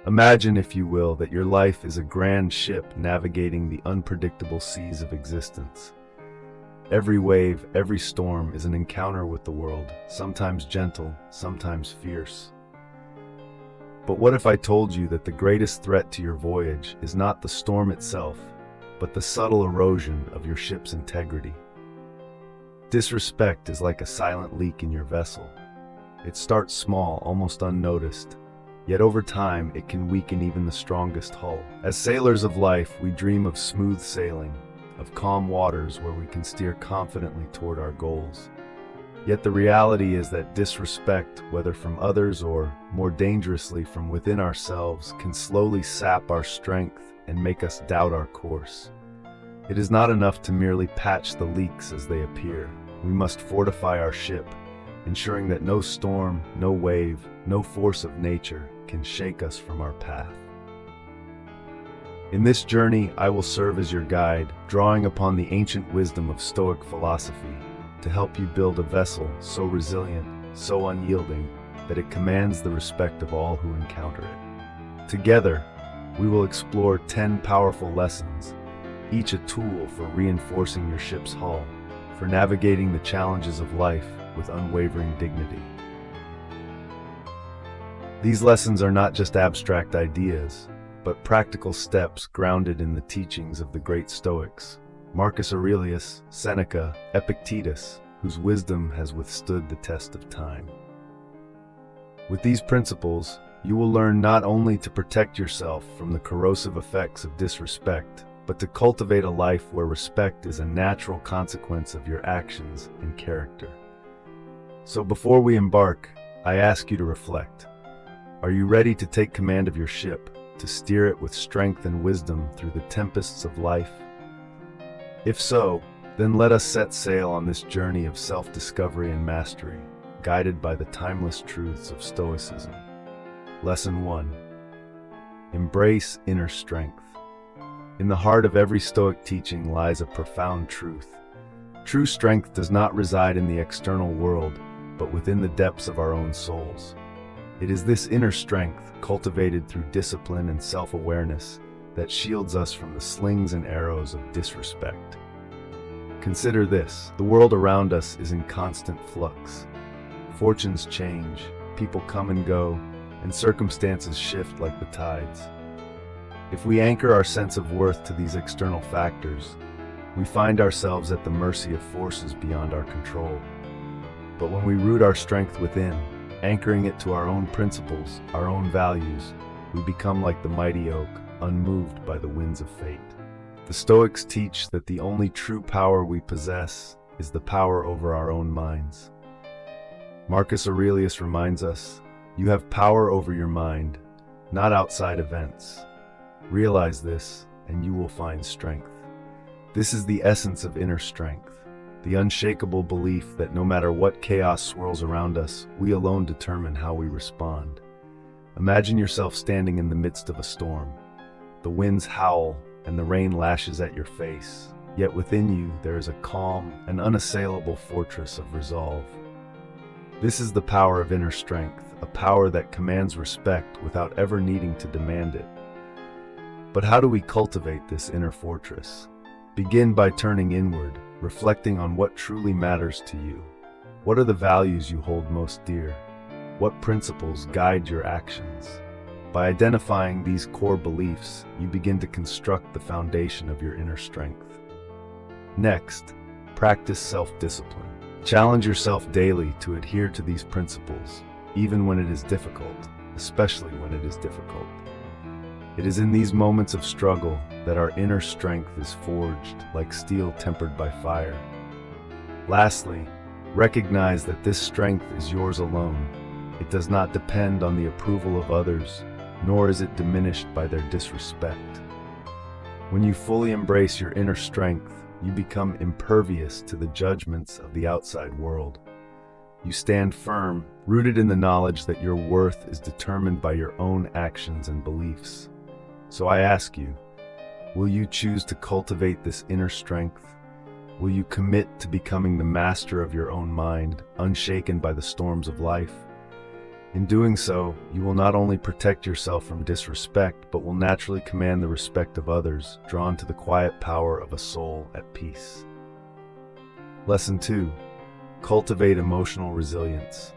Imagine, if you will, that your life is a grand ship navigating the unpredictable seas of existence. Every wave, every storm is an encounter with the world, sometimes gentle, sometimes fierce. But what if I told you that the greatest threat to your voyage is not the storm itself, but the subtle erosion of your ship's integrity? Disrespect is like a silent leak in your vessel. It starts small, almost unnoticed, yet over time it can weaken even the strongest hull. As sailors of life, we dream of smooth sailing, of calm waters where we can steer confidently toward our goals. Yet the reality is that disrespect, whether from others or, more dangerously, from within ourselves, can slowly sap our strength and make us doubt our course. It is not enough to merely patch the leaks as they appear. We must fortify our ship, ensuring that no storm, no wave, no force of nature can shake us from our path. In this journey, I will serve as your guide, drawing upon the ancient wisdom of Stoic philosophy to help you build a vessel so resilient, so unyielding, that it commands the respect of all who encounter it. Together, we will explore 10 powerful lessons, each a tool for reinforcing your ship's hull, for navigating the challenges of life with unwavering dignity. These lessons are not just abstract ideas, but practical steps grounded in the teachings of the great Stoics, Marcus Aurelius, Seneca, Epictetus, whose wisdom has withstood the test of time. With these principles, you will learn not only to protect yourself from the corrosive effects of disrespect, but to cultivate a life where respect is a natural consequence of your actions and character. So before we embark, I ask you to reflect. Are you ready to take command of your ship, to steer it with strength and wisdom through the tempests of life? If so, then let us set sail on this journey of self-discovery and mastery, guided by the timeless truths of Stoicism. Lesson 1. Embrace inner strength. In the heart of every Stoic teaching lies a profound truth. True strength does not reside in the external world, but within the depths of our own souls. It is this inner strength, cultivated through discipline and self-awareness, that shields us from the slings and arrows of disrespect. Consider this: the world around us is in constant flux. Fortunes change, people come and go, and circumstances shift like the tides. If we anchor our sense of worth to these external factors, we find ourselves at the mercy of forces beyond our control. But when we root our strength within, anchoring it to our own principles, our own values, we become like the mighty oak, unmoved by the winds of fate. The Stoics teach that the only true power we possess is the power over our own minds. Marcus Aurelius reminds us, "You have power over your mind, not outside events. Realize this, and you will find strength." This is the essence of inner strength, the unshakable belief that no matter what chaos swirls around us, we alone determine how we respond. Imagine yourself standing in the midst of a storm. The winds howl, and the rain lashes at your face. Yet within you there is a calm and unassailable fortress of resolve. This is the power of inner strength, a power that commands respect without ever needing to demand it. But how do we cultivate this inner fortress? Begin by turning inward, reflecting on what truly matters to you. What are the values you hold most dear? What principles guide your actions? By identifying these core beliefs, you begin to construct the foundation of your inner strength. Next, practice self-discipline. Challenge yourself daily to adhere to these principles, even when it is difficult, especially when it is difficult. It is in these moments of struggle that our inner strength is forged, like steel tempered by fire. Lastly, recognize that this strength is yours alone. It does not depend on the approval of others, nor is it diminished by their disrespect. When you fully embrace your inner strength, you become impervious to the judgments of the outside world. You stand firm, rooted in the knowledge that your worth is determined by your own actions and beliefs. So I ask you, will you choose to cultivate this inner strength? Will you commit to becoming the master of your own mind, unshaken by the storms of life? In doing so, you will not only protect yourself from disrespect, but will naturally command the respect of others, drawn to the quiet power of a soul at peace. Lesson 2. Cultivate emotional resilience.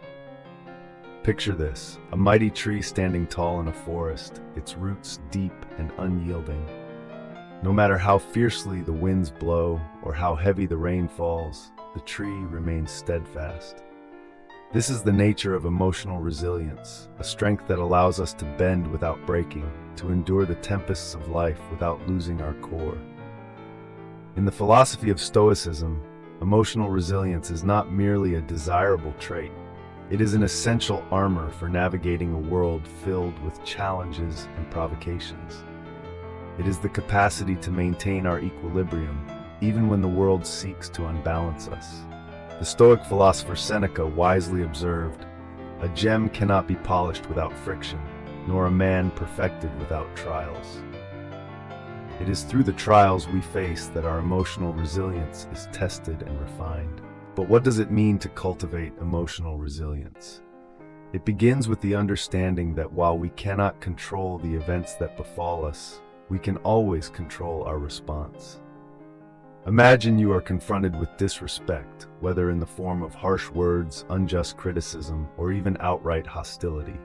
Picture this, a mighty tree standing tall in a forest, its roots deep and unyielding. No matter how fiercely the winds blow or how heavy the rain falls, the tree remains steadfast. This is the nature of emotional resilience, a strength that allows us to bend without breaking, to endure the tempests of life without losing our core. In the philosophy of Stoicism, emotional resilience is not merely a desirable trait. It is an essential armor for navigating a world filled with challenges and provocations. It is the capacity to maintain our equilibrium, even when the world seeks to unbalance us. The Stoic philosopher Seneca wisely observed, "A gem cannot be polished without friction, nor a man perfected without trials." It is through the trials we face that our emotional resilience is tested and refined. But what does it mean to cultivate emotional resilience? It begins with the understanding that while we cannot control the events that befall us, we can always control our response. Imagine you are confronted with disrespect, whether in the form of harsh words, unjust criticism, or even outright hostility.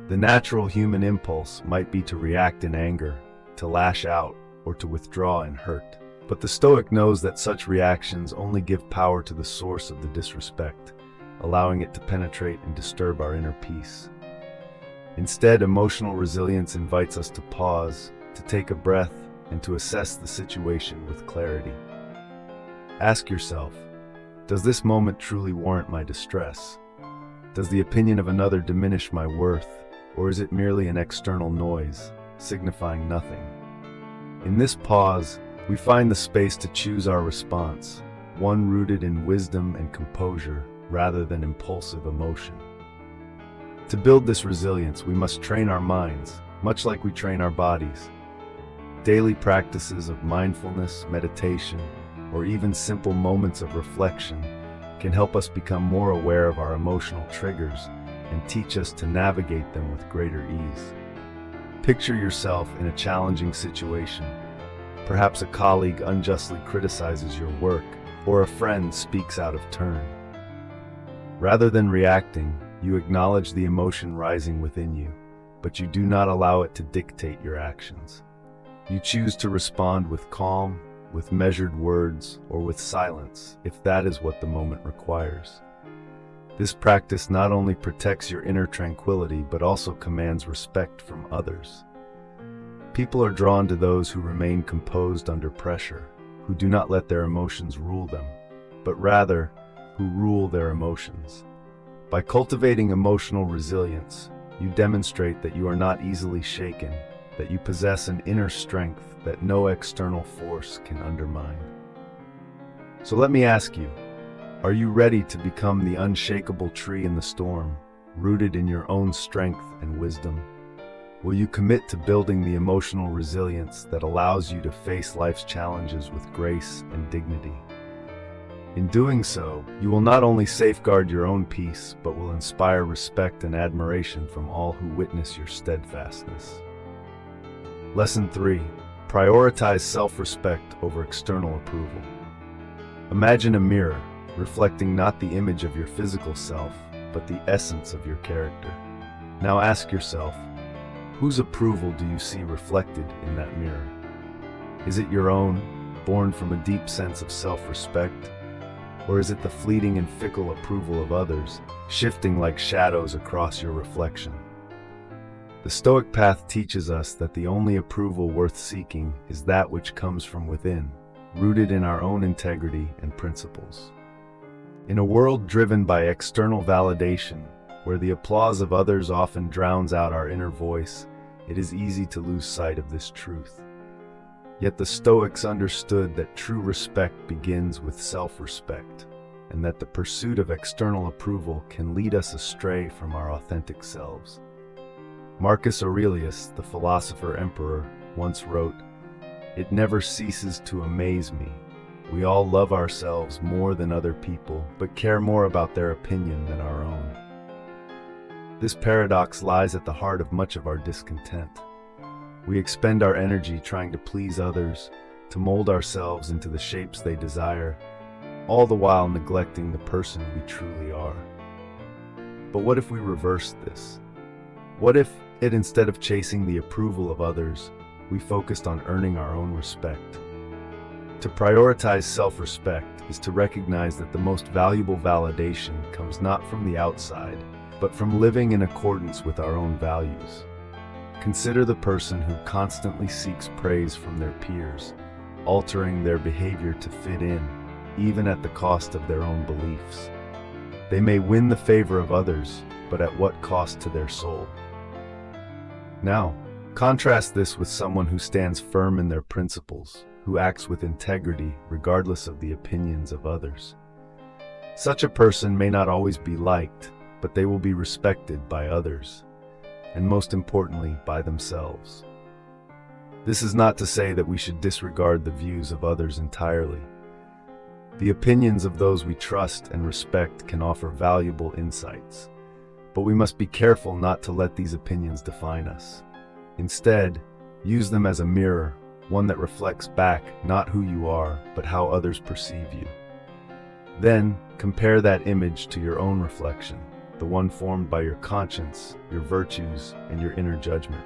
The natural human impulse might be to react in anger, to lash out, or to withdraw in hurt. But the Stoic knows that such reactions only give power to the source of the disrespect, allowing it to penetrate and disturb our inner peace. Instead, emotional resilience invites us to pause, to take a breath, and to assess the situation with clarity. Ask yourself, does this moment truly warrant my distress? Does the opinion of another diminish my worth, or is it merely an external noise, signifying nothing? In this pause, we find the space to choose our response, one rooted in wisdom and composure rather than impulsive emotion. To build this resilience, we must train our minds, much like we train our bodies. Daily practices of mindfulness, meditation, or even simple moments of reflection can help us become more aware of our emotional triggers and teach us to navigate them with greater ease. Picture yourself in a challenging situation. Perhaps a colleague unjustly criticizes your work, or a friend speaks out of turn. Rather than reacting, you acknowledge the emotion rising within you, but you do not allow it to dictate your actions. You choose to respond with calm, with measured words, or with silence, if that is what the moment requires. This practice not only protects your inner tranquility, but also commands respect from others. People are drawn to those who remain composed under pressure, who do not let their emotions rule them, but rather, who rule their emotions. By cultivating emotional resilience, you demonstrate that you are not easily shaken, that you possess an inner strength that no external force can undermine. So let me ask you, are you ready to become the unshakable tree in the storm, rooted in your own strength and wisdom? Will you commit to building the emotional resilience that allows you to face life's challenges with grace and dignity? In doing so, you will not only safeguard your own peace, but will inspire respect and admiration from all who witness your steadfastness. Lesson 3. Prioritize self-respect over external approval. Imagine a mirror, reflecting not the image of your physical self, but the essence of your character. Now ask yourself, whose approval do you see reflected in that mirror? Is it your own, born from a deep sense of self-respect? Or is it the fleeting and fickle approval of others, shifting like shadows across your reflection? The Stoic path teaches us that the only approval worth seeking is that which comes from within, rooted in our own integrity and principles. In a world driven by external validation, where the applause of others often drowns out our inner voice, it is easy to lose sight of this truth. Yet the Stoics understood that true respect begins with self-respect, and that the pursuit of external approval can lead us astray from our authentic selves. Marcus Aurelius, the philosopher-emperor, once wrote, "It never ceases to amaze me. We all love ourselves more than other people, but care more about their opinion than our own." This paradox lies at the heart of much of our discontent. We expend our energy trying to please others, to mold ourselves into the shapes they desire, all the while neglecting the person we truly are. But what if we reversed this? What if, instead of chasing the approval of others, we focused on earning our own respect? To prioritize self-respect is to recognize that the most valuable validation comes not from the outside, but from living in accordance with our own values. Consider the person who constantly seeks praise from their peers, altering their behavior to fit in, even at the cost of their own beliefs. They may win the favor of others, but at what cost to their soul? Now, contrast this with someone who stands firm in their principles, who acts with integrity regardless of the opinions of others. Such a person may not always be liked, but they will be respected by others, and most importantly, by themselves. This is not to say that we should disregard the views of others entirely. The opinions of those we trust and respect can offer valuable insights, but we must be careful not to let these opinions define us. Instead, use them as a mirror, one that reflects back not who you are, but how others perceive you. Then, compare that image to your own reflection, the one formed by your conscience, your virtues, and your inner judgment.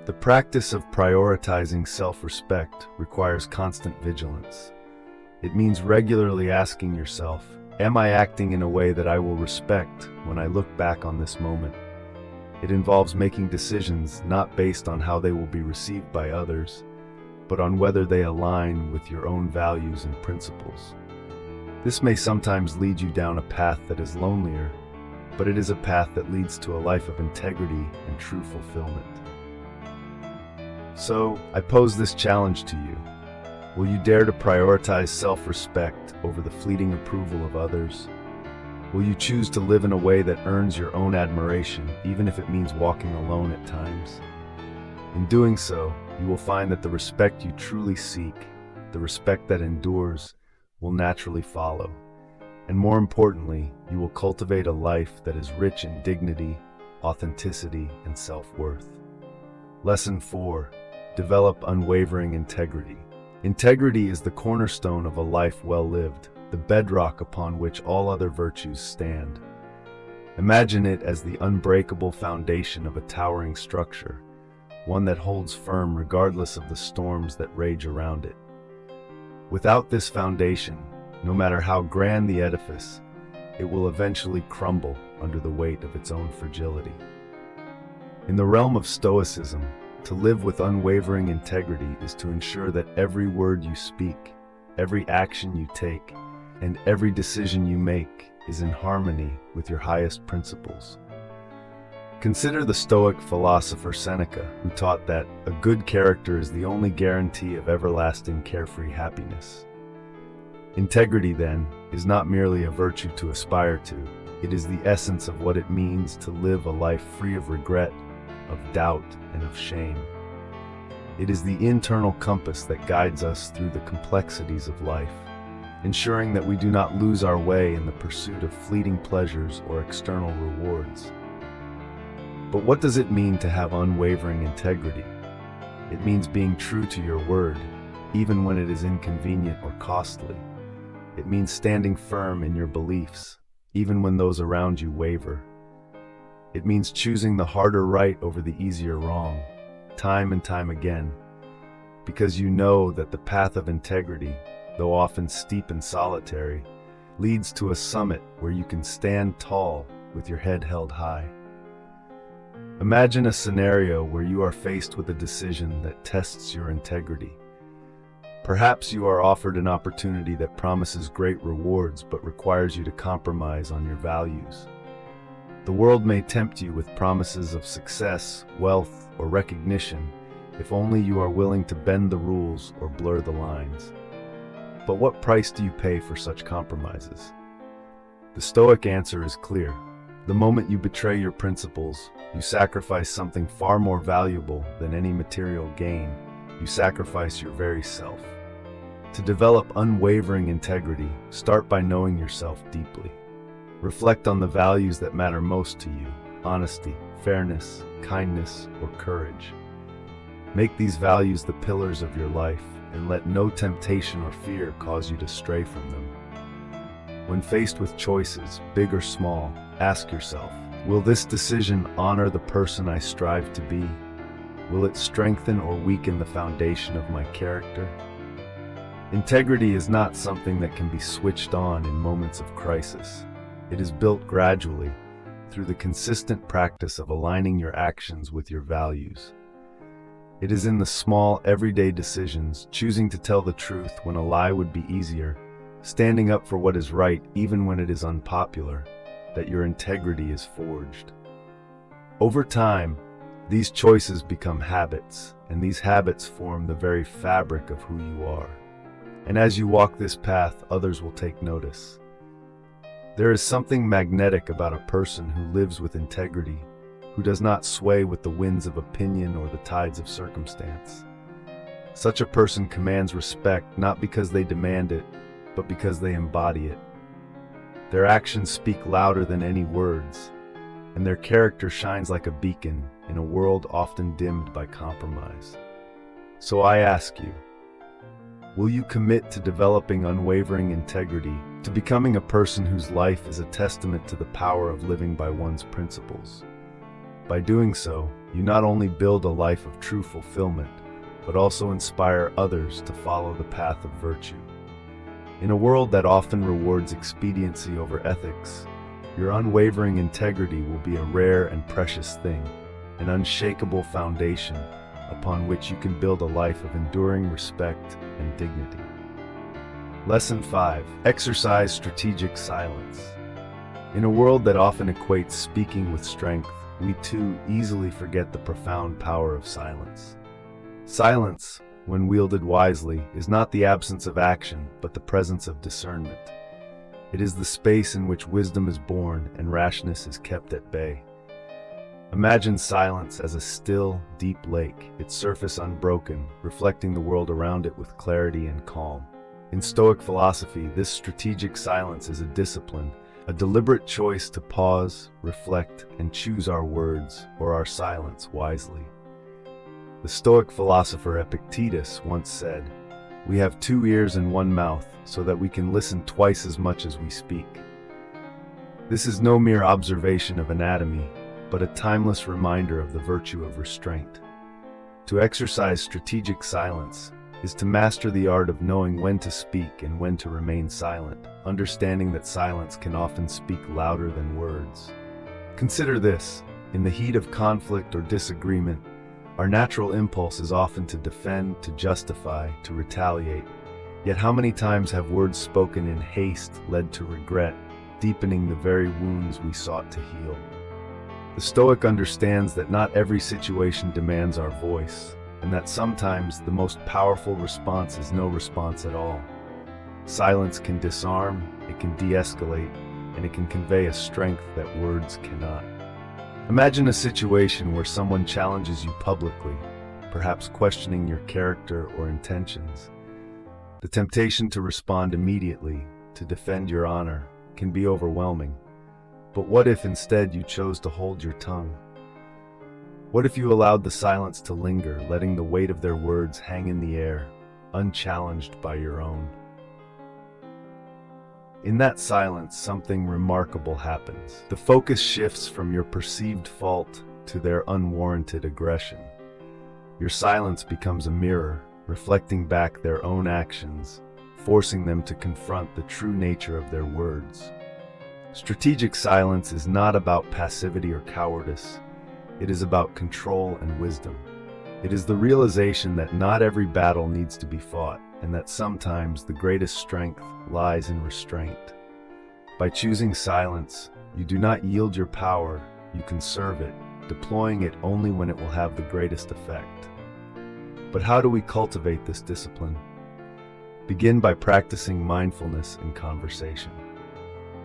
The practice of prioritizing self-respect requires constant vigilance. It means regularly asking yourself, am I acting in a way that I will respect when I look back on this moment? It involves making decisions not based on how they will be received by others, but on whether they align with your own values and principles. This may sometimes lead you down a path that is lonelier, but it is a path that leads to a life of integrity and true fulfillment. So, I pose this challenge to you. Will you dare to prioritize self-respect over the fleeting approval of others? Will you choose to live in a way that earns your own admiration, even if it means walking alone at times? In doing so, you will find that the respect you truly seek, the respect that endures, will naturally follow. And more importantly, you will cultivate a life that is rich in dignity, authenticity, and self-worth. Lesson 4. Develop unwavering integrity. Integrity is the cornerstone of a life well lived, the bedrock upon which all other virtues stand. Imagine it as the unbreakable foundation of a towering structure, one that holds firm regardless of the storms that rage around it. Without this foundation, no matter how grand the edifice, it will eventually crumble under the weight of its own fragility. In the realm of Stoicism, to live with unwavering integrity is to ensure that every word you speak, every action you take, and every decision you make is in harmony with your highest principles. Consider the Stoic philosopher Seneca, who taught that a good character is the only guarantee of everlasting carefree happiness. Integrity, then, is not merely a virtue to aspire to. It is the essence of what it means to live a life free of regret, of doubt, and of shame. It is the internal compass that guides us through the complexities of life, ensuring that we do not lose our way in the pursuit of fleeting pleasures or external rewards. But what does it mean to have unwavering integrity? It means being true to your word, even when it is inconvenient or costly. It means standing firm in your beliefs, even when those around you waver. It means choosing the harder right over the easier wrong, time and time again, because you know that the path of integrity, though often steep and solitary, leads to a summit where you can stand tall with your head held high. Imagine a scenario where you are faced with a decision that tests your integrity. Perhaps you are offered an opportunity that promises great rewards but requires you to compromise on your values. The world may tempt you with promises of success, wealth, or recognition, if only you are willing to bend the rules or blur the lines. But what price do you pay for such compromises? The Stoic answer is clear. The moment you betray your principles, you sacrifice something far more valuable than any material gain. You sacrifice your very self. To develop unwavering integrity, start by knowing yourself deeply. Reflect on the values that matter most to you. honesty, fairness, kindness, or courage. Make these values the pillars of your life, and let no temptation or fear cause you to stray from them. When faced with choices, big or small, ask yourself, will this decision honor the person I strive to be? Will it strengthen or weaken the foundation of my character? Integrity is not something that can be switched on in moments of crisis. It is built gradually, through the consistent practice of aligning your actions with your values. It is in the small, everyday decisions, choosing to tell the truth when a lie would be easier, standing up for what is right even when it is unpopular, that your integrity is forged. Over time, these choices become habits, and these habits form the very fabric of who you are. And as you walk this path, others will take notice. There is something magnetic about a person who lives with integrity, who does not sway with the winds of opinion or the tides of circumstance. Such a person commands respect not because they demand it, but because they embody it. Their actions speak louder than any words, and their character shines like a beacon in a world often dimmed by compromise. So I ask you, will you commit to developing unwavering integrity, to becoming a person whose life is a testament to the power of living by one's principles? By doing so, you not only build a life of true fulfillment, but also inspire others to follow the path of virtue. In a world that often rewards expediency over ethics, your unwavering integrity will be a rare and precious thing, an unshakable foundation upon which you can build a life of enduring respect and dignity. Lesson 5. Exercise strategic silence. In a world that often equates speaking with strength, we too easily forget the profound power of silence. Silence, when wielded wisely, is not the absence of action, but the presence of discernment. It is the space in which wisdom is born and rashness is kept at bay. Imagine silence as a still, deep lake, its surface unbroken, reflecting the world around it with clarity and calm. In Stoic philosophy, this strategic silence is a discipline, a deliberate choice to pause, reflect, and choose our words or our silence wisely. The Stoic philosopher Epictetus once said, "We have 2 ears and 1 mouth, so that we can listen twice as much as we speak." This is no mere observation of anatomy, but a timeless reminder of the virtue of restraint. To exercise strategic silence is to master the art of knowing when to speak and when to remain silent, understanding that silence can often speak louder than words. Consider this: in the heat of conflict or disagreement, our natural impulse is often to defend, to justify, to retaliate. Yet how many times have words spoken in haste led to regret, deepening the very wounds we sought to heal? The Stoic understands that not every situation demands our voice, and that sometimes the most powerful response is no response at all. Silence can disarm, it can de-escalate, and it can convey a strength that words cannot. Imagine a situation where someone challenges you publicly, perhaps questioning your character or intentions. The temptation to respond immediately, to defend your honor, can be overwhelming. But what if instead you chose to hold your tongue? What if you allowed the silence to linger, letting the weight of their words hang in the air, unchallenged by your own? In that silence, something remarkable happens. The focus shifts from your perceived fault to their unwarranted aggression. Your silence becomes a mirror, reflecting back their own actions, forcing them to confront the true nature of their words. Strategic silence is not about passivity or cowardice. It is about control and wisdom. It is the realization that not every battle needs to be fought, and that sometimes the greatest strength lies in restraint. By choosing silence, you do not yield your power, you conserve it, deploying it only when it will have the greatest effect. But how do we cultivate this discipline? Begin by practicing mindfulness in conversation.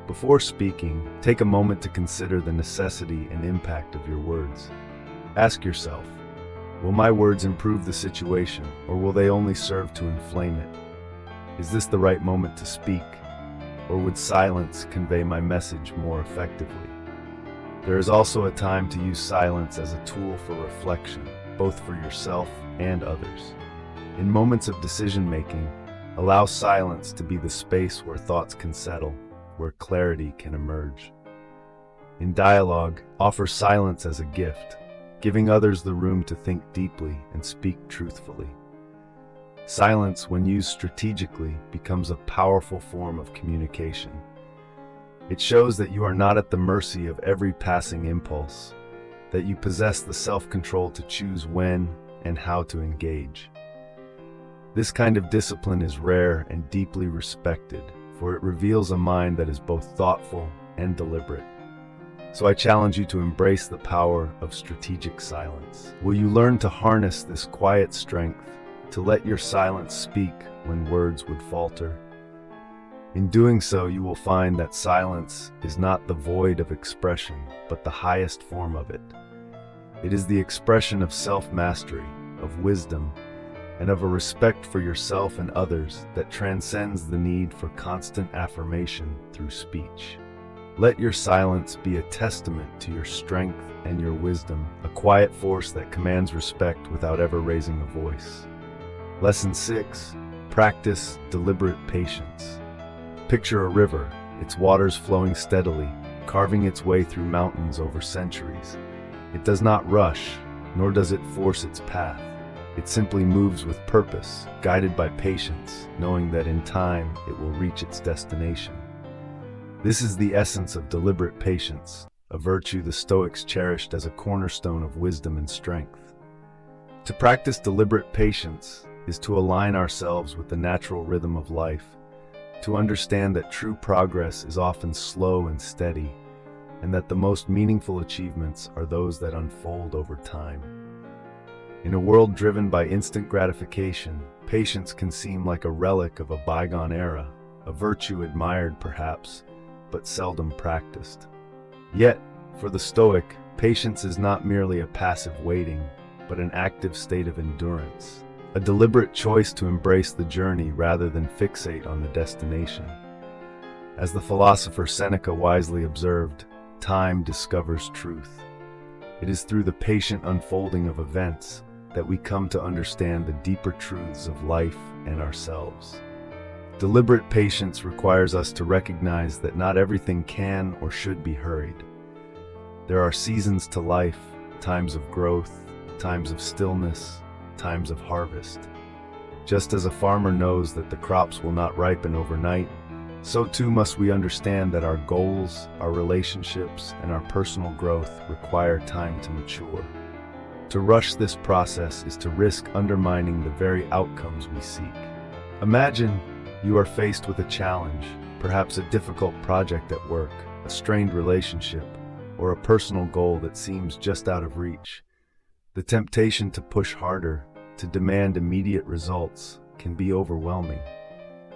Before speaking, take a moment to consider the necessity and impact of your words. Ask yourself, will my words improve the situation, or will they only serve to inflame it? Is this the right moment to speak, or would silence convey my message more effectively? There is also a time to use silence as a tool for reflection, both for yourself and others. In moments of decision-making, allow silence to be the space where thoughts can settle, where clarity can emerge. In dialogue, offer silence as a gift, giving others the room to think deeply and speak truthfully. Silence, when used strategically, becomes a powerful form of communication. It shows that you are not at the mercy of every passing impulse, that you possess the self-control to choose when and how to engage. This kind of discipline is rare and deeply respected, for it reveals a mind that is both thoughtful and deliberate. So I challenge you to embrace the power of strategic silence. Will you learn to harness this quiet strength, to let your silence speak when words would falter? In doing so, you will find that silence is not the void of expression, but the highest form of it. It is the expression of self-mastery, of wisdom, and of a respect for yourself and others that transcends the need for constant affirmation through speech. Let your silence be a testament to your strength and your wisdom, a quiet force that commands respect without ever raising a voice. Lesson 6. Practice deliberate patience. Picture a river, its waters flowing steadily, carving its way through mountains over centuries. It does not rush, nor does it force its path. It simply moves with purpose, guided by patience, knowing that in time it will reach its destination. This is the essence of deliberate patience, a virtue the Stoics cherished as a cornerstone of wisdom and strength. To practice deliberate patience is to align ourselves with the natural rhythm of life, to understand that true progress is often slow and steady, and that the most meaningful achievements are those that unfold over time. In a world driven by instant gratification, patience can seem like a relic of a bygone era, a virtue admired perhaps, but seldom practiced. Yet, for the Stoic, patience is not merely a passive waiting, but an active state of endurance, a deliberate choice to embrace the journey rather than fixate on the destination. As the philosopher Seneca wisely observed, time discovers truth. It is through the patient unfolding of events that we come to understand the deeper truths of life and ourselves. Deliberate patience requires us to recognize that not everything can or should be hurried. There are seasons to life, times of growth, times of stillness, times of harvest. Just as a farmer knows that the crops will not ripen overnight, so too must we understand that our goals, our relationships, and our personal growth require time to mature. To rush this process is to risk undermining the very outcomes we seek. Imagine you are faced with a challenge, perhaps a difficult project at work, a strained relationship, or a personal goal that seems just out of reach. The temptation to push harder, to demand immediate results, can be overwhelming.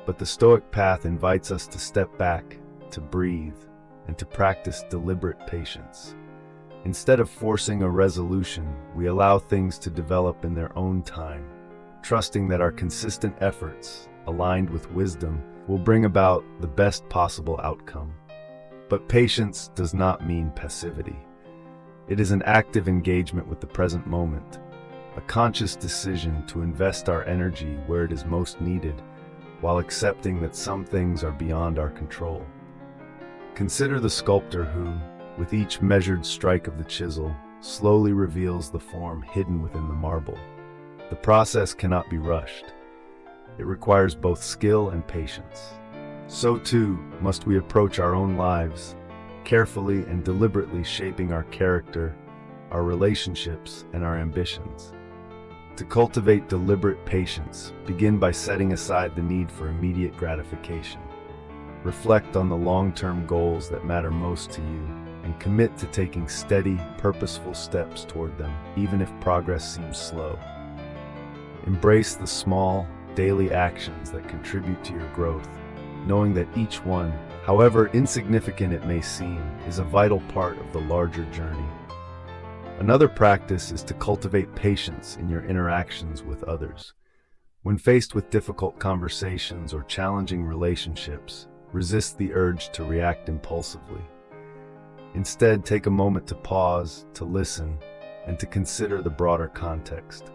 But the Stoic path invites us to step back, to breathe, and to practice deliberate patience. Instead of forcing a resolution, we allow things to develop in their own time, trusting that our consistent efforts, aligned with wisdom, will bring about the best possible outcome. But patience does not mean passivity. It is an active engagement with the present moment, a conscious decision to invest our energy where it is most needed, while accepting that some things are beyond our control. Consider the sculptor who, with each measured strike of the chisel, slowly reveals the form hidden within the marble. The process cannot be rushed. It requires both skill and patience. So too must we approach our own lives, carefully and deliberately shaping our character, our relationships, and our ambitions. To cultivate deliberate patience, begin by setting aside the need for immediate gratification. Reflect on the long-term goals that matter most to you, and commit to taking steady, purposeful steps toward them, even if progress seems slow. Embrace the small, daily actions that contribute to your growth, knowing that each one, however insignificant it may seem, is a vital part of the larger journey. Another practice is to cultivate patience in your interactions with others. When faced with difficult conversations or challenging relationships, resist the urge to react impulsively. Instead, take a moment to pause, to listen, and to consider the broader context.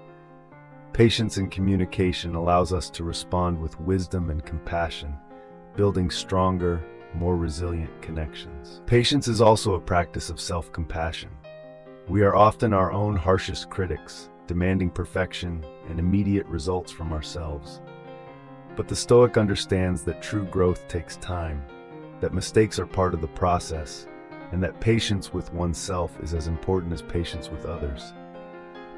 Patience in communication allows us to respond with wisdom and compassion, building stronger, more resilient connections. Patience is also a practice of self-compassion. We are often our own harshest critics, demanding perfection and immediate results from ourselves. But the Stoic understands that true growth takes time, that mistakes are part of the process, and that patience with oneself is as important as patience with others.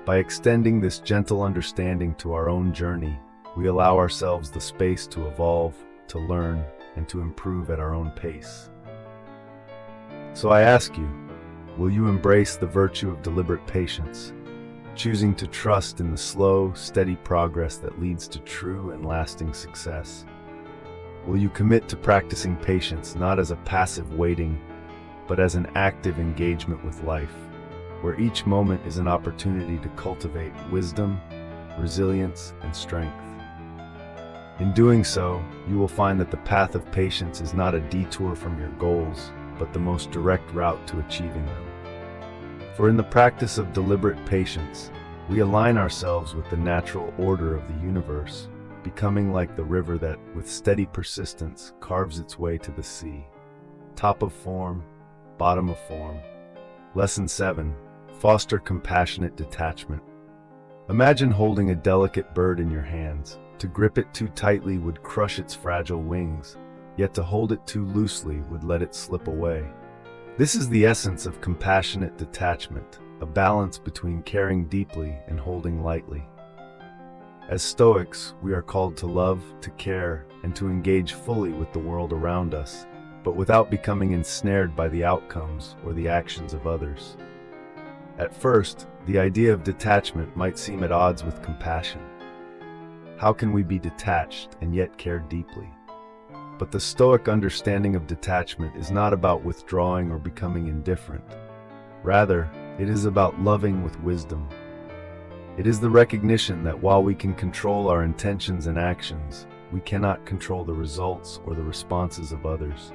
By extending this gentle understanding to our own journey, we allow ourselves the space to evolve, to learn, and to improve at our own pace. So I ask you, will you embrace the virtue of deliberate patience, choosing to trust in the slow, steady progress that leads to true and lasting success? Will you commit to practicing patience not as a passive waiting, but as an active engagement with life, where each moment is an opportunity to cultivate wisdom, resilience, and strength? In doing so, you will find that the path of patience is not a detour from your goals, but the most direct route to achieving them. For in the practice of deliberate patience, we align ourselves with the natural order of the universe, becoming like the river that, with steady persistence, carves its way to the sea. Top of form, bottom of form. Lesson 7. Foster compassionate detachment. Imagine holding a delicate bird in your hands. To grip it too tightly would crush its fragile wings, yet to hold it too loosely would let it slip away. This is the essence of compassionate detachment, a balance between caring deeply and holding lightly. As Stoics, we are called to love, to care, and to engage fully with the world around us, but without becoming ensnared by the outcomes or the actions of others. At first, the idea of detachment might seem at odds with compassion. How can we be detached and yet care deeply? But the Stoic understanding of detachment is not about withdrawing or becoming indifferent. Rather, it is about loving with wisdom. It is the recognition that while we can control our intentions and actions, we cannot control the results or the responses of others.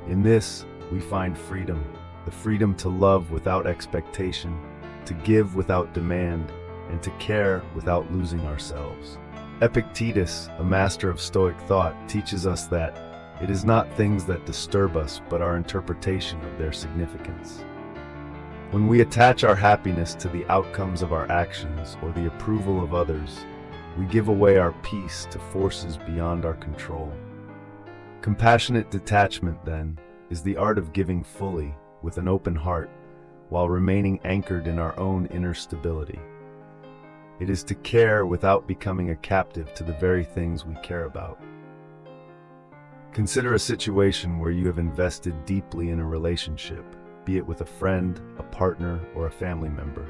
In this, we find freedom, the freedom to love without expectation, to give without demand, and to care without losing ourselves. Epictetus, a master of Stoic thought, teaches us that it is not things that disturb us, but our interpretation of their significance. When we attach our happiness to the outcomes of our actions or the approval of others, we give away our peace to forces beyond our control. Compassionate detachment, then, is the art of giving fully, with an open heart, while remaining anchored in our own inner stability. It is to care without becoming a captive to the very things we care about. Consider a situation where you have invested deeply in a relationship, be it with a friend, a partner, or a family member.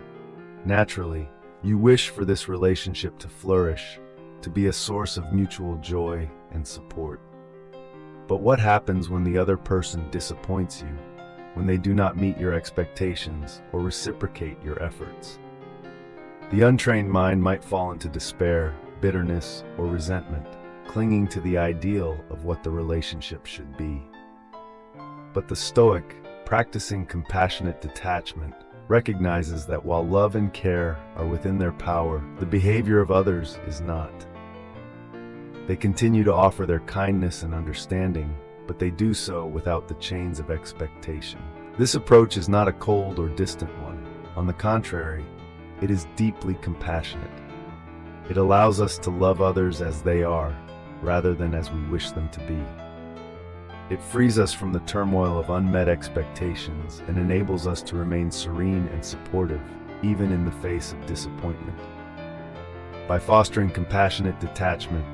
Naturally, you wish for this relationship to flourish, to be a source of mutual joy and support. But what happens when the other person disappoints you, when they do not meet your expectations or reciprocate your efforts? The untrained mind might fall into despair, bitterness, or resentment, clinging to the ideal of what the relationship should be. But the Stoic, practicing compassionate detachment, recognizes that while love and care are within their power, the behavior of others is not. They continue to offer their kindness and understanding, but they do so without the chains of expectation. This approach is not a cold or distant one. On the contrary, it is deeply compassionate. It allows us to love others as they are, rather than as we wish them to be. It frees us from the turmoil of unmet expectations and enables us to remain serene and supportive, even in the face of disappointment. By fostering compassionate detachment,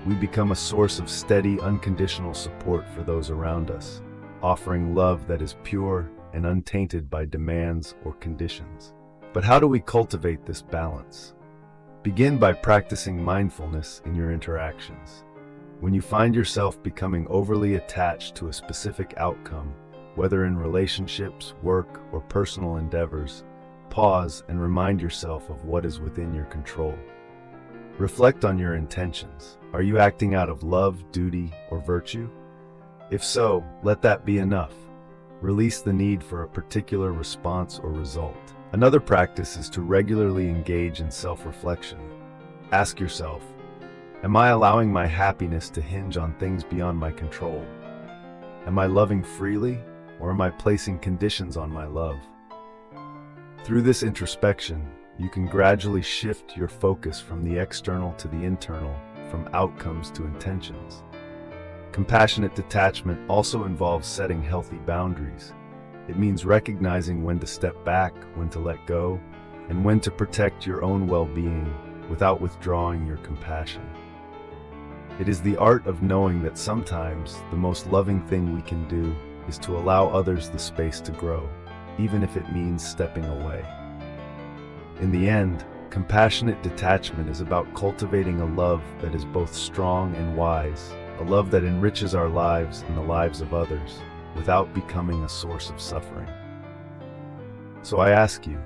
we become a source of steady, unconditional support for those around us, offering love that is pure and untainted by demands or conditions. But how do we cultivate this balance? Begin by practicing mindfulness in your interactions. When you find yourself becoming overly attached to a specific outcome, whether in relationships, work, or personal endeavors, pause and remind yourself of what is within your control. Reflect on your intentions. Are you acting out of love, duty, or virtue? If so, let that be enough. Release the need for a particular response or result. Another practice is to regularly engage in self-reflection. Ask yourself, am I allowing my happiness to hinge on things beyond my control? Am I loving freely, or am I placing conditions on my love? Through this introspection, you can gradually shift your focus from the external to the internal, from outcomes to intentions. Compassionate detachment also involves setting healthy boundaries. It means recognizing when to step back, when to let go, and when to protect your own well-being without withdrawing your compassion. It is the art of knowing that sometimes the most loving thing we can do is to allow others the space to grow, even if it means stepping away. In the end, compassionate detachment is about cultivating a love that is both strong and wise, a love that enriches our lives and the lives of others, without becoming a source of suffering. So I ask you,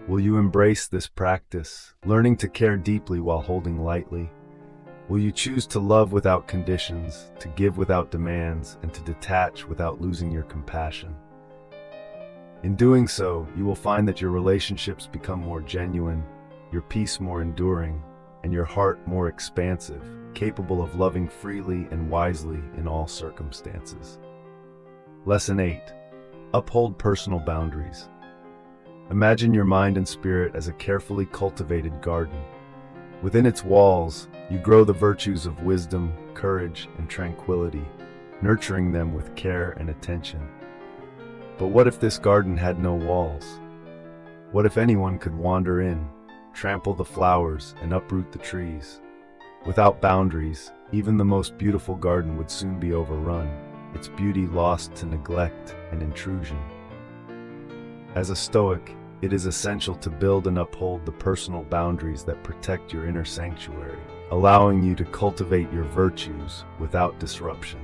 will you embrace this practice, learning to care deeply while holding lightly? Will you choose to love without conditions, to give without demands, and to detach without losing your compassion? In doing so, you will find that your relationships become more genuine, your peace more enduring, and your heart more expansive, capable of loving freely and wisely in all circumstances. Lesson 8. Uphold personal boundaries. Imagine your mind and spirit as a carefully cultivated garden. Within its walls, you grow the virtues of wisdom, courage, and tranquility, nurturing them with care and attention. But what if this garden had no walls? What if anyone could wander in, trample the flowers, and uproot the trees? Without boundaries, even the most beautiful garden would soon be overrun, its beauty lost to neglect and intrusion. As a Stoic, it is essential to build and uphold the personal boundaries that protect your inner sanctuary, allowing you to cultivate your virtues without disruption.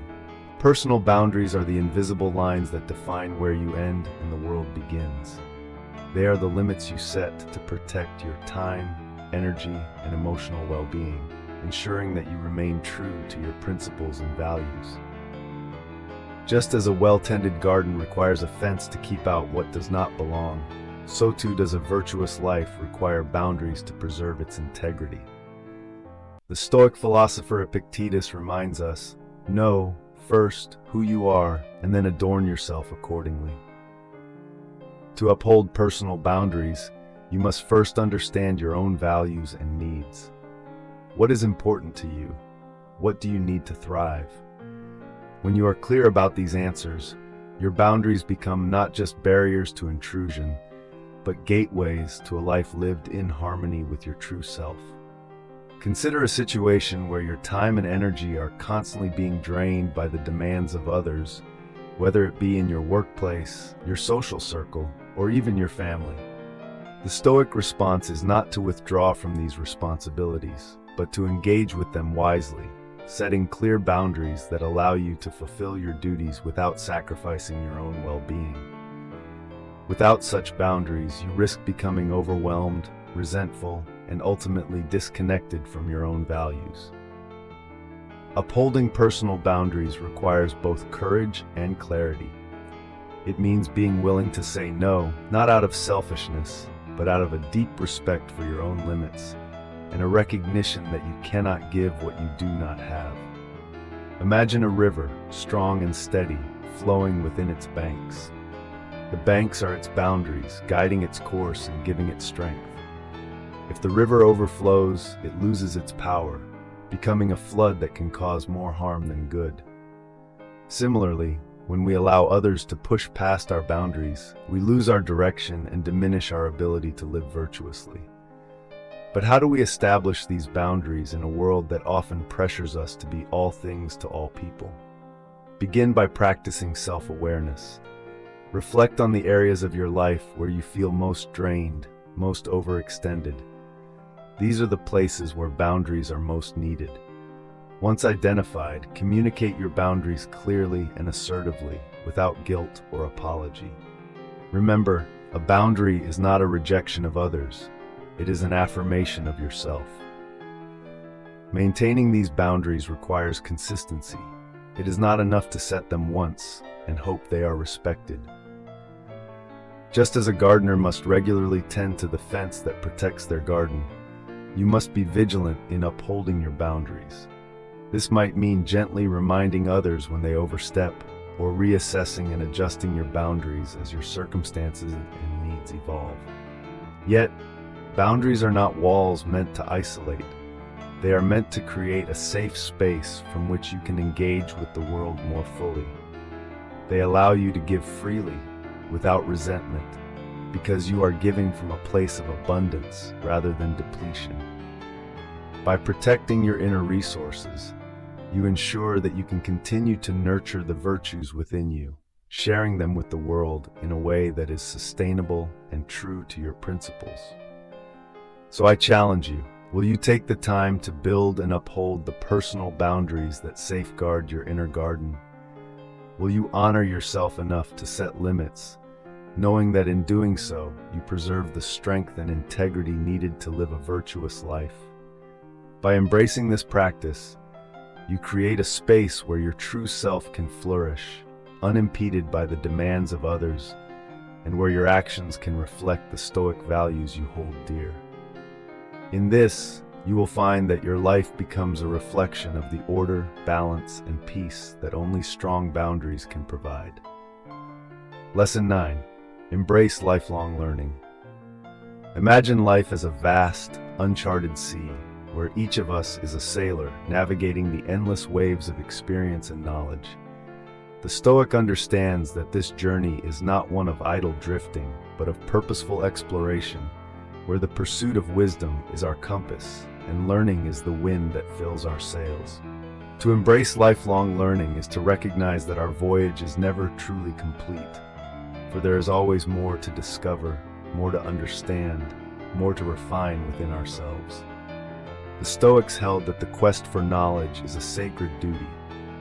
Personal boundaries are the invisible lines that define where you end and the world begins. They are the limits you set to protect your time, energy, and emotional well-being, ensuring that you remain true to your principles and values. Just as a well-tended garden requires a fence to keep out what does not belong, so too does a virtuous life require boundaries to preserve its integrity. The Stoic philosopher Epictetus reminds us, know first who you are and then adorn yourself accordingly. To uphold personal boundaries, you must first understand your own values and needs. What is important to you? What do you need to thrive? When you are clear about these answers, your boundaries become not just barriers to intrusion, but gateways to a life lived in harmony with your true self. Consider a situation where your time and energy are constantly being drained by the demands of others, whether it be in your workplace, your social circle, or even your family. The Stoic response is not to withdraw from these responsibilities, but to engage with them wisely, setting clear boundaries that allow you to fulfill your duties without sacrificing your own well-being. Without such boundaries, you risk becoming overwhelmed, resentful, and ultimately disconnected from your own values. Upholding personal boundaries requires both courage and clarity. It means being willing to say no, not out of selfishness, but out of a deep respect for your own limits, and a recognition that you cannot give what you do not have. Imagine a river, strong and steady, flowing within its banks. The banks are its boundaries, guiding its course and giving it strength. If the river overflows, it loses its power, becoming a flood that can cause more harm than good. Similarly, when we allow others to push past our boundaries, we lose our direction and diminish our ability to live virtuously. But how do we establish these boundaries in a world that often pressures us to be all things to all people? Begin by practicing self-awareness. Reflect on the areas of your life where you feel most drained, most overextended. These are the places where boundaries are most needed. Once identified, communicate your boundaries clearly and assertively, without guilt or apology. Remember, a boundary is not a rejection of others. It is an affirmation of yourself. Maintaining these boundaries requires consistency. It is not enough to set them once and hope they are respected. Just as a gardener must regularly tend to the fence that protects their garden, you must be vigilant in upholding your boundaries. This might mean gently reminding others when they overstep, or reassessing and adjusting your boundaries as your circumstances and needs evolve. Yet, boundaries are not walls meant to isolate. They are meant to create a safe space from which you can engage with the world more fully. They allow you to give freely, without resentment, because you are giving from a place of abundance rather than depletion. By protecting your inner resources, you ensure that you can continue to nurture the virtues within you, sharing them with the world in a way that is sustainable and true to your principles. So I challenge you, will you take the time to build and uphold the personal boundaries that safeguard your inner garden? Will you honor yourself enough to set limits, knowing that in doing so, you preserve the strength and integrity needed to live a virtuous life? By embracing this practice, you create a space where your true self can flourish, unimpeded by the demands of others, and where your actions can reflect the Stoic values you hold dear. In this, you will find that your life becomes a reflection of the order, balance, and peace that only strong boundaries can provide. Lesson 9. Embrace lifelong learning. Imagine life as a vast, uncharted sea, where each of us is a sailor navigating the endless waves of experience and knowledge. The Stoic understands that this journey is not one of idle drifting, but of purposeful exploration, where the pursuit of wisdom is our compass, and learning is the wind that fills our sails. To embrace lifelong learning is to recognize that our voyage is never truly complete, for there is always more to discover, more to understand, more to refine within ourselves. The Stoics held that the quest for knowledge is a sacred duty,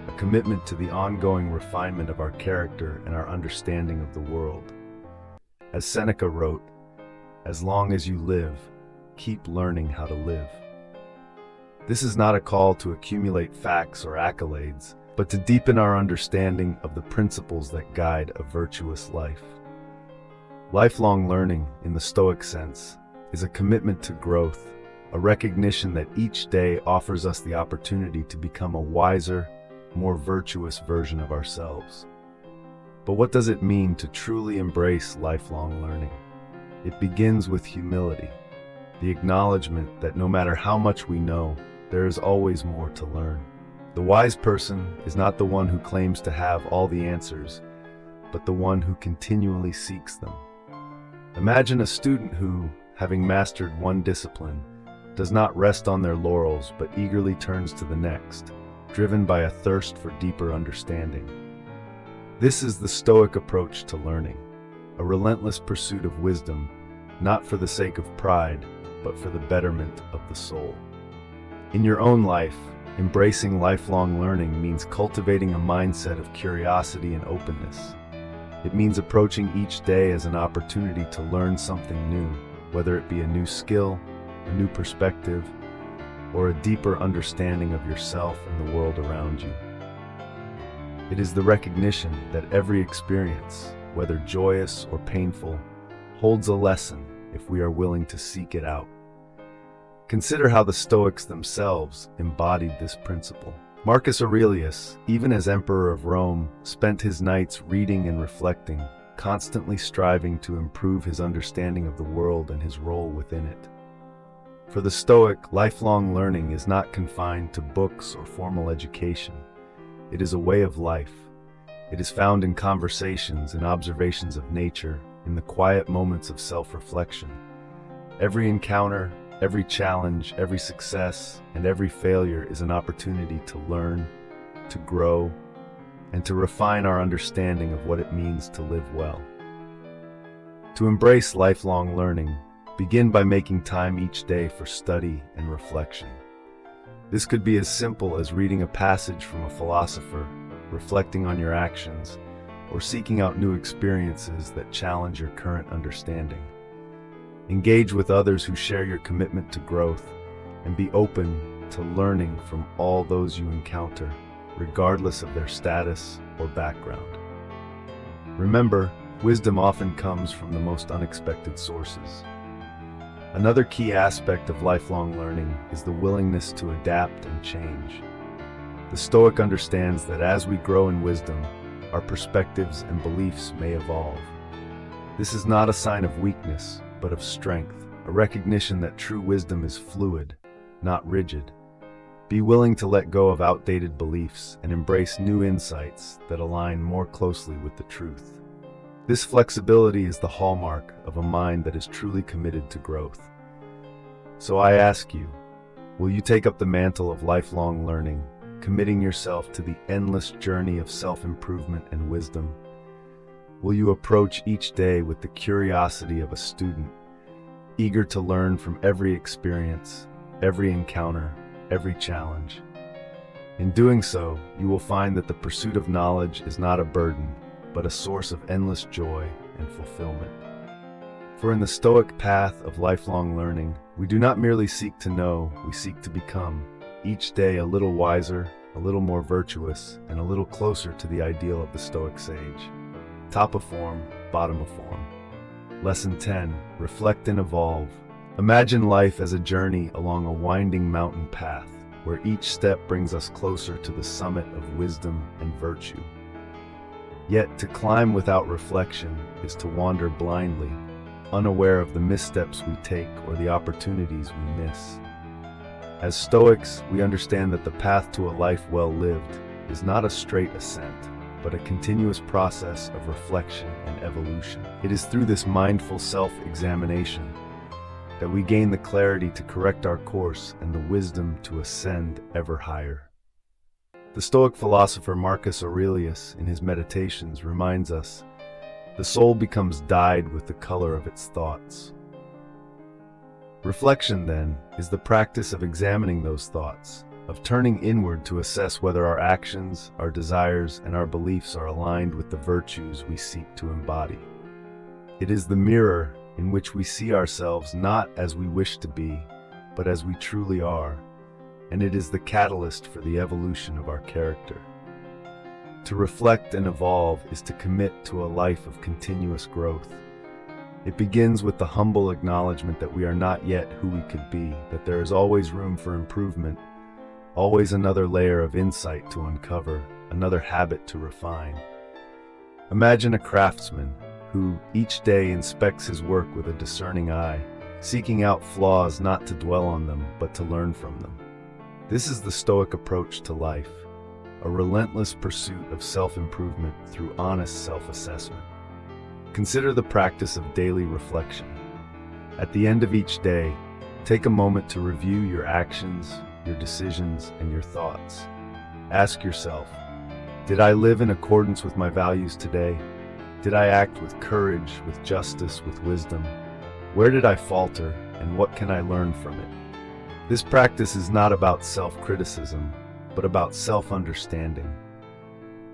a commitment to the ongoing refinement of our character and our understanding of the world. As Seneca wrote, "As long as you live, keep learning how to live." This is not a call to accumulate facts or accolades, but to deepen our understanding of the principles that guide a virtuous life. Lifelong learning, in the Stoic sense, is a commitment to growth, a recognition that each day offers us the opportunity to become a wiser, more virtuous version of ourselves. But what does it mean to truly embrace lifelong learning? It begins with humility, the acknowledgement that no matter how much we know, there is always more to learn. The wise person is not the one who claims to have all the answers, but the one who continually seeks them. Imagine a student who, having mastered one discipline, does not rest on their laurels but eagerly turns to the next, driven by a thirst for deeper understanding. This is the Stoic approach to learning, a relentless pursuit of wisdom, not for the sake of pride, but for the betterment of the soul. In your own life, embracing lifelong learning means cultivating a mindset of curiosity and openness. It means approaching each day as an opportunity to learn something new, whether it be a new skill, a new perspective, or a deeper understanding of yourself and the world around you. It is the recognition that every experience, whether joyous or painful, holds a lesson if we are willing to seek it out. Consider how the Stoics themselves embodied this principle. Marcus Aurelius, even as Emperor of Rome, spent his nights reading and reflecting, constantly striving to improve his understanding of the world and his role within it. For the Stoic, lifelong learning is not confined to books or formal education. It is a way of life. It is found in conversations and observations of nature, in the quiet moments of self-reflection. Every encounter, every challenge, every success, and every failure is an opportunity to learn, to grow, and to refine our understanding of what it means to live well. To embrace lifelong learning, begin by making time each day for study and reflection. This could be as simple as reading a passage from a philosopher, reflecting on your actions, or seeking out new experiences that challenge your current understanding. Engage with others who share your commitment to growth, and be open to learning from all those you encounter, regardless of their status or background. Remember, wisdom often comes from the most unexpected sources. Another key aspect of lifelong learning is the willingness to adapt and change. The Stoic understands that as we grow in wisdom, our perspectives and beliefs may evolve. This is not a sign of weakness, but of strength, a recognition that true wisdom is fluid, not rigid. Be willing to let go of outdated beliefs and embrace new insights that align more closely with the truth. This flexibility is the hallmark of a mind that is truly committed to growth. So I ask you, will you take up the mantle of lifelong learning, committing yourself to the endless journey of self-improvement and wisdom? Will you approach each day with the curiosity of a student, eager to learn from every experience, every encounter, every challenge? In doing so, you will find that the pursuit of knowledge is not a burden, but a source of endless joy and fulfillment. For in the Stoic path of lifelong learning, we do not merely seek to know, we seek to become, each day a little wiser, a little more virtuous, and a little closer to the ideal of the Stoic sage. Top of form, bottom of form. Lesson 10. Reflect and evolve. Imagine life as a journey along a winding mountain path, where each step brings us closer to the summit of wisdom and virtue. Yet to climb without reflection is to wander blindly, unaware of the missteps we take or the opportunities we miss. As Stoics, we understand that the path to a life well lived is not a straight ascent, but a continuous process of reflection and evolution. It is through this mindful self-examination that we gain the clarity to correct our course and the wisdom to ascend ever higher. The Stoic philosopher Marcus Aurelius, in his Meditations, reminds us, the soul becomes dyed with the color of its thoughts. Reflection, then, is the practice of examining those thoughts, of turning inward to assess whether our actions, our desires, and our beliefs are aligned with the virtues we seek to embody. It is the mirror in which we see ourselves not as we wish to be, but as we truly are, and it is the catalyst for the evolution of our character. To reflect and evolve is to commit to a life of continuous growth. It begins with the humble acknowledgement that we are not yet who we could be, that there is always room for improvement, always another layer of insight to uncover, another habit to refine. Imagine a craftsman who each day inspects his work with a discerning eye, seeking out flaws not to dwell on them, but to learn from them. This is the Stoic approach to life, a relentless pursuit of self-improvement through honest self-assessment. Consider the practice of daily reflection. At the end of each day, take a moment to review your actions, your decisions, and your thoughts. Ask yourself, did I live in accordance with my values today? Did I act with courage, with justice, with wisdom? Where did I falter, and what can I learn from it? This practice is not about self-criticism, but about self-understanding.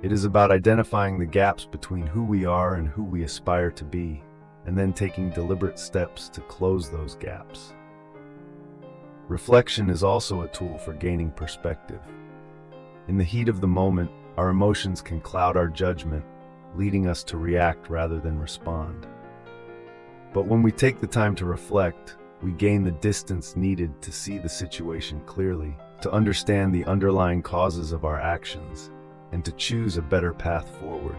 It is about identifying the gaps between who we are and who we aspire to be, and then taking deliberate steps to close those gaps. Reflection is also a tool for gaining perspective. In the heat of the moment, our emotions can cloud our judgment, leading us to react rather than respond. But when we take the time to reflect, we gain the distance needed to see the situation clearly, to understand the underlying causes of our actions, and to choose a better path forward.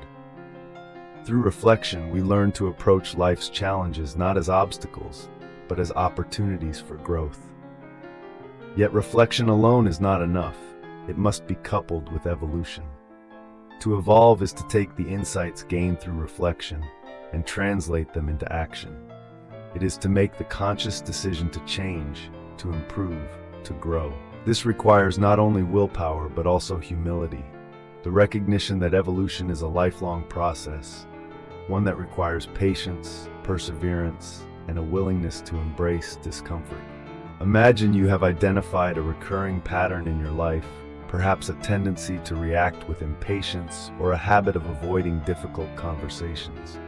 Through reflection, we learn to approach life's challenges not as obstacles, but as opportunities for growth. Yet reflection alone is not enough. It must be coupled with evolution. To evolve is to take the insights gained through reflection and translate them into action. It is to make the conscious decision to change, to improve, to grow. This requires not only willpower but also humility, the recognition that evolution is a lifelong process, one that requires patience, perseverance, and a willingness to embrace discomfort. Imagine you have identified a recurring pattern in your life, perhaps a tendency to react with impatience or a habit of avoiding difficult conversations.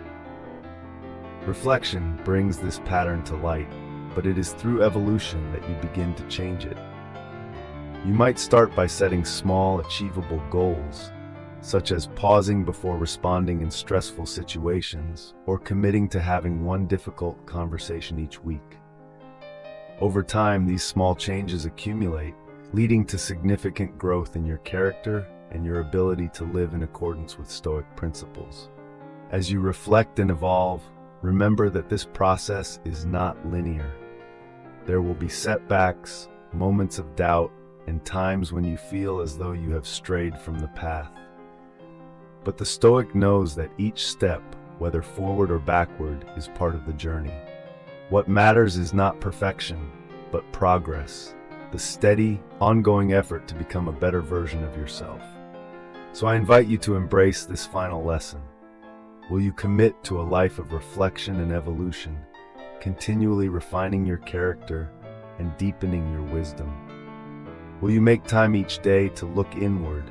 Reflection brings this pattern to light, but it is through evolution that you begin to change it. You might start by setting small, achievable goals, such as pausing before responding in stressful situations or committing to having one difficult conversation each week. Over time, these small changes accumulate, leading to significant growth in your character and your ability to live in accordance with Stoic principles. As you reflect and evolve, remember that this process is not linear. There will be setbacks, moments of doubt, and times when you feel as though you have strayed from the path. But the Stoic knows that each step, whether forward or backward, is part of the journey. What matters is not perfection, but progress, the steady, ongoing effort to become a better version of yourself. So I invite you to embrace this final lesson. Will you commit to a life of reflection and evolution, continually refining your character and deepening your wisdom? Will you make time each day to look inward,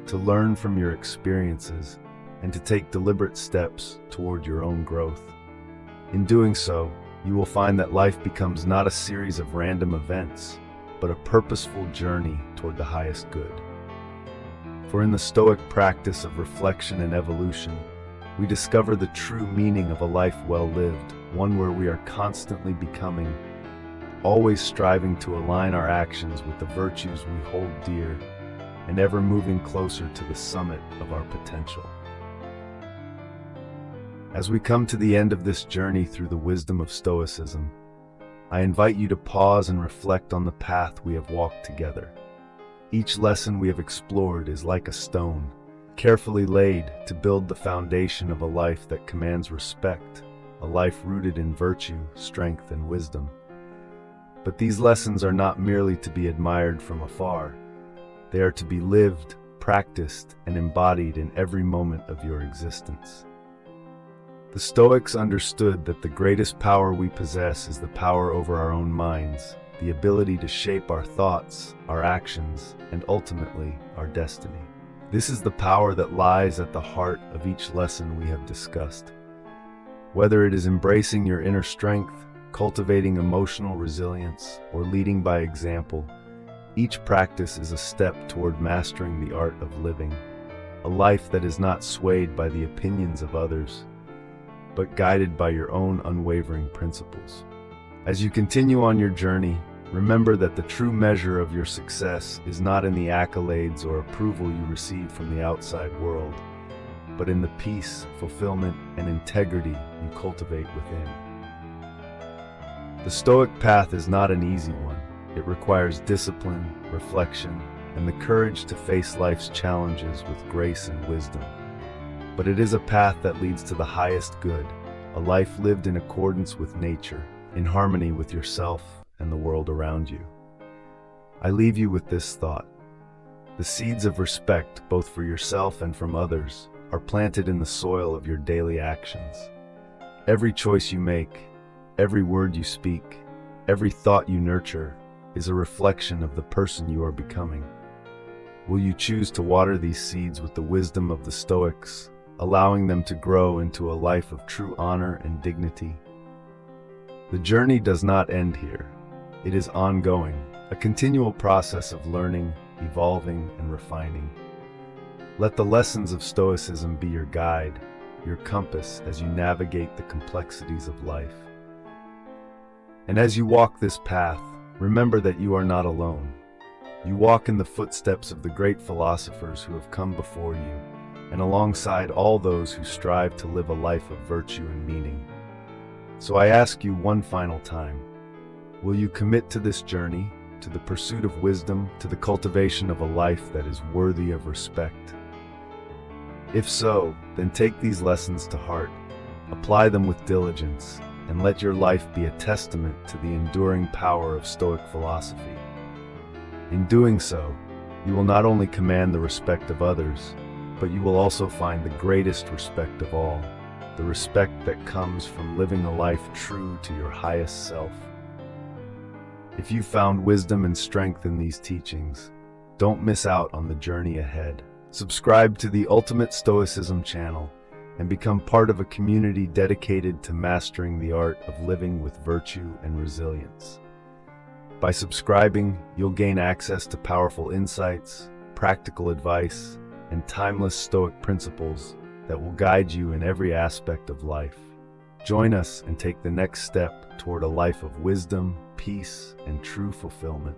to learn from your experiences, and to take deliberate steps toward your own growth? In doing so, you will find that life becomes not a series of random events, but a purposeful journey toward the highest good. For in the Stoic practice of reflection and evolution, we discover the true meaning of a life well lived, one where we are constantly becoming, always striving to align our actions with the virtues we hold dear, and ever moving closer to the summit of our potential. As we come to the end of this journey through the wisdom of Stoicism, I invite you to pause and reflect on the path we have walked together. Each lesson we have explored is like a stone, carefully laid to build the foundation of a life that commands respect, a life rooted in virtue, strength, and wisdom. But these lessons are not merely to be admired from afar. They are to be lived, practiced, and embodied in every moment of your existence. The Stoics understood that the greatest power we possess is the power over our own minds, the ability to shape our thoughts, our actions, and ultimately, our destiny. This is the power that lies at the heart of each lesson we have discussed. Whether it is embracing your inner strength, cultivating emotional resilience, or leading by example, each practice is a step toward mastering the art of living, a life that is not swayed by the opinions of others, but guided by your own unwavering principles. As you continue on your journey, remember that the true measure of your success is not in the accolades or approval you receive from the outside world, but in the peace, fulfillment, and integrity you cultivate within. The Stoic path is not an easy one. It requires discipline, reflection, and the courage to face life's challenges with grace and wisdom. But it is a path that leads to the highest good, a life lived in accordance with nature, in harmony with yourself and the world around you. I leave you with this thought. The seeds of respect, both for yourself and from others, are planted in the soil of your daily actions. Every choice you make, every word you speak, every thought you nurture, is a reflection of the person you are becoming. Will you choose to water these seeds with the wisdom of the Stoics, allowing them to grow into a life of true honor and dignity? The journey does not end here. It is ongoing, a continual process of learning, evolving, and refining. Let the lessons of Stoicism be your guide, your compass as you navigate the complexities of life. And as you walk this path, remember that you are not alone. You walk in the footsteps of the great philosophers who have come before you, and alongside all those who strive to live a life of virtue and meaning. So I ask you one final time, will you commit to this journey, to the pursuit of wisdom, to the cultivation of a life that is worthy of respect? If so, then take these lessons to heart, apply them with diligence, and let your life be a testament to the enduring power of Stoic philosophy. In doing so, you will not only command the respect of others, but you will also find the greatest respect of all, the respect that comes from living a life true to your highest self. If you found wisdom and strength in these teachings, don't miss out on the journey ahead. Subscribe to the Ultimate Stoicism channel and become part of a community dedicated to mastering the art of living with virtue and resilience. By subscribing, you'll gain access to powerful insights, practical advice, and timeless Stoic principles that will guide you in every aspect of life. Join us and take the next step toward a life of wisdom, peace, and true fulfillment.